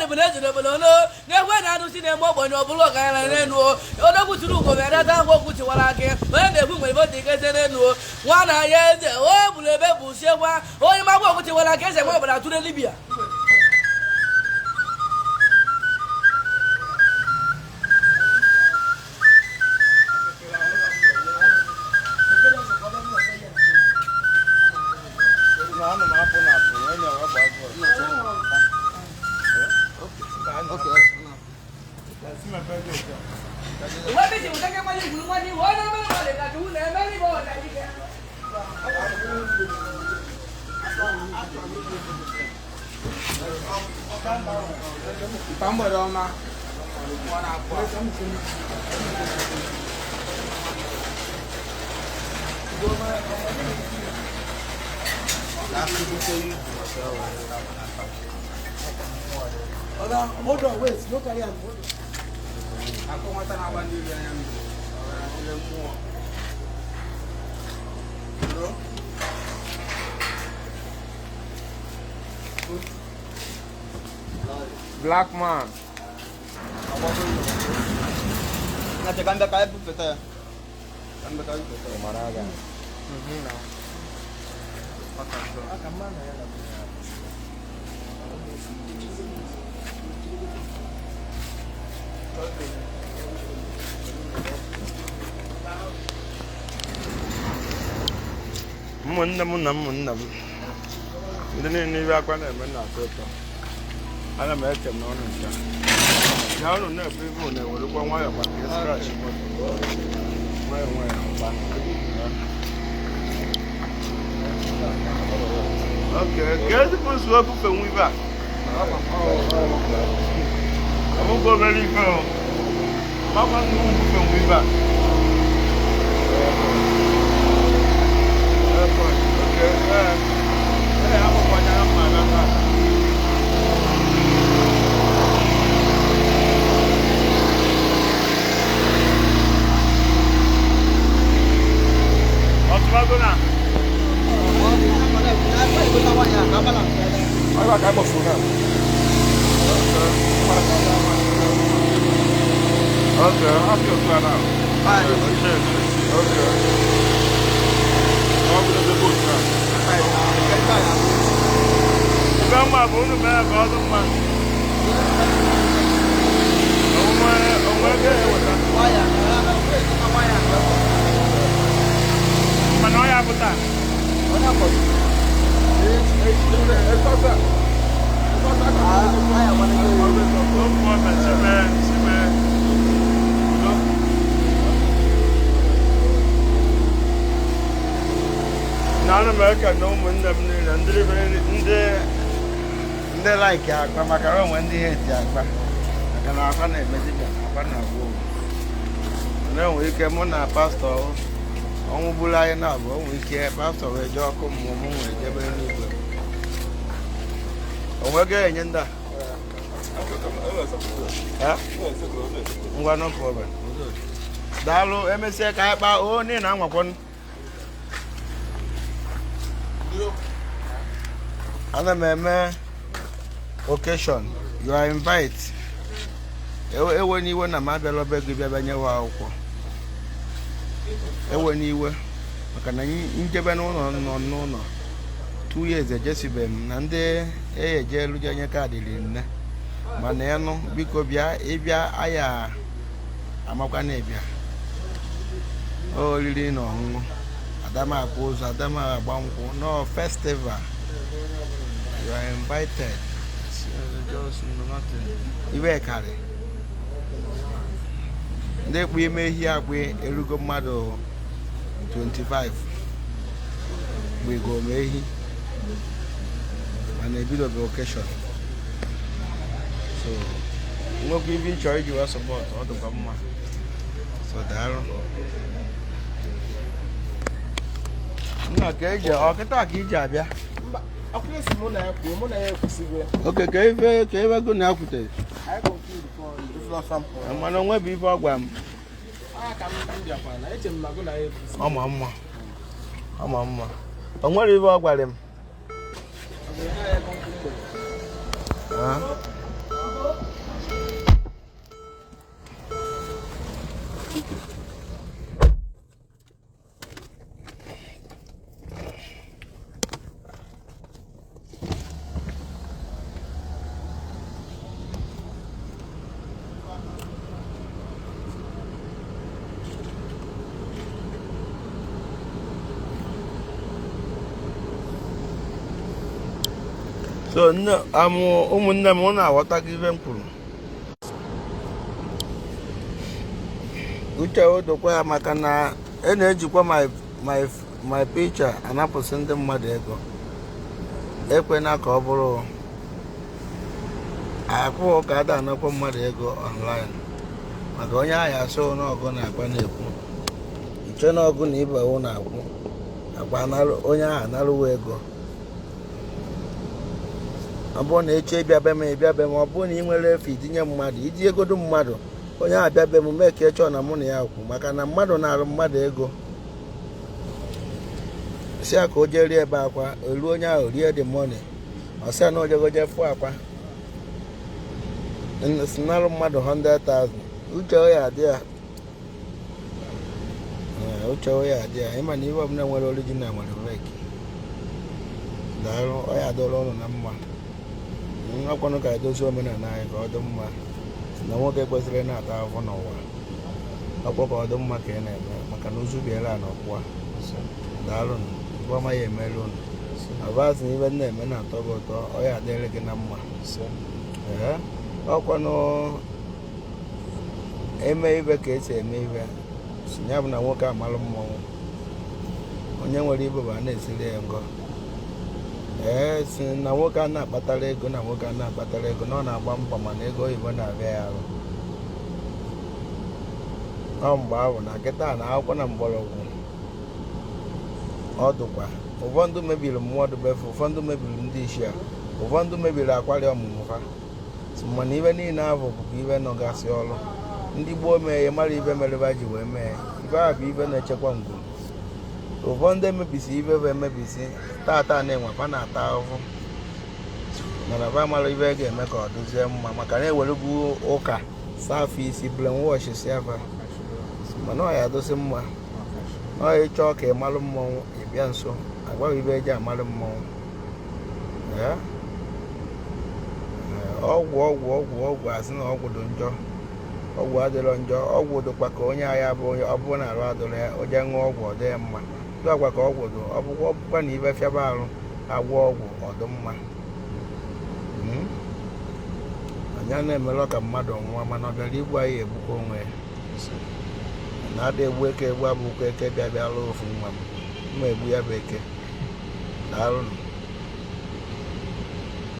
the Venezuela below. Now when I don't see them more when you're block and I know. You don't go to look over that time what you want again. When they will vote against it. One I had oh, Bullshit. Oh, you might walk with you when I guess I went to the Libya. Hold on, wait, look at him. Black man. Nanti kan dah kaya betul. Kan betul betul. Mana ada? Mana ya? Munna. Ini aku nak mana tu. Ana me eche no ncha. Ya no na pe bu na wo kwa nwa ya kwa scratch mo. Nwa ba. Okay, guys, put so up for we back. I'm go very well. Mama no for we back. Okay. I'm going to Magona. Agora acaba fuga. Okay, happy to now. Okay. Vamos fazer busca. Gama bunu me gado man. Uma que é outra. Não é a botar. Olha a foto. É só essa. Nana America no one them they like Agba macaron when they hate Agba. I can have a message Agba. No, we came on a pastor. On Bulai now, we care pastor a job come home with Jabba. Oh, again, Yenda. No problem. Dalo, MSC, Kaiba, own in Amakon. Other occasion, you are invited. When you want a mother of a good Banya, when you were in Japan, no. 2 years at Jessibem, and there a Jelujanya Cardilin. Maneno, Bicobia, Evia, Aya, Amacanevia. Oh, Lino, Adama goes, Adama Banco, no festival. You are invited. Just nothing. You were carry. Then we may hear we Erugo Mado 25. We go may and a bit of occasion. So, we'll give you choice you support all the government. So, there. No, okay, you can talk each other. Okay, can you go now? I go to I'm on web before Guam. I can't Mama. And what do you walk with him? So ụmụnne m ụnụ aghọtago ibe m kwuru. Uche odokwa ya maka na na-ejikwa my picture anapụsị ndị mmadụ ego. Ekwena ka ọ bụrụ akwụghị ka ada anakwa mmadụ ego online maka onye ahịa asụ n'ọgụ na-agba na-ekwu iche n'ọgụ na ibe wụ na-akwụ agba onye ahụ analụwa ego. Ọ bụrụ na eche ịbịabe m ọ bụrụ na ị nwere efe itinye mmadụ iji egodo mmadụ onye ahụ bịabe m mee ka ịchọ na mụ na ya kwụ maka na mmadụ na-arụ mmadụ ego si ya ka o jee rie ebe akwa elu onye ahụ rie the money ọ sị na ojegoje fụ akwa sinarụ mmadụ 100,000 uche ya adị ya ịma na ihe ọbụla nwere original nwere fake. Daalụ ọ ya adọrọ ụnụ na mma. Ọkwanụ ka edozi omenala anyị ka ọ dị mma na nwoke kwesịrị na-ata ahụhụ n'ụwa ọkpọ ka ọ dị mma ka ị na-eme maka na ozu biela na ọkpụa. Daalụ ọma ya emere ụnụ abazị na ibe na-eme na-atọ gị ụtọ ọ ya adịrị gị na mma. Ọkwanụ eme ibe ka esi eme ibe ya bụ na nwoke amalụ mmọnwụ onye nwere ibe bụ a na-esiri ya ngọ. Si na nwoke a na-akpatara ego na nwoke a na-akpatara ego na ọ na-agba mbọ mana ego oyibo na-abịa ya arụ. Ọ mgbe ahụ na nkịta na akwụkwọ na mgbọrọgwụ ọdụkwa ụfọdụ mebiri mmadụ befe ụfọdụ mebiri ndị isi a ụfọdụ mebiri akwari ọmụmụ ha mana ibe niile ahụ bụkwa ibe nọgasị ọrụ ndị gboo mee ya mara ibe mereba ji wee mee ibe ahụ bụ ibe na-echekwa ngwuru. Ụfọdụ emebisi ibe bụ emebisi tata na-enwekwa na-ata ahụhụ mana ba mara ibe ga-eme ka ọ dozie mma maka na ewerebu ụka saafụ isi blenwash si aba mana ọ ya adozi mma. Ọ ịchọọ ka ị malụ mmọnwụ ịbịa nso agwaghị ibe eji amalụ mmọnwụ. Ọgwụ asị na ọgwụ dị njọ ọgwụ adịrọ njọ ọgwụ dịkwa ka onye agha bụ ọ bụrụ na arụ adịrọ ya o jee ṅụọ ọgwụ ọ dị ya mma dị ọgwa ka ọgwụ dị ọbụkwa na ibe fịaba arụ agwọ ọgwụ ọ dị mma. Anya na-emelọ ka mmadụ nwụọ mana ọ bịara igbu anyị egbukwa onwe ya na-ada egbu eke egbu abụkwa eke bịa bịa lụọ ofu nwa m egbu ya bụ eke. Daalụ.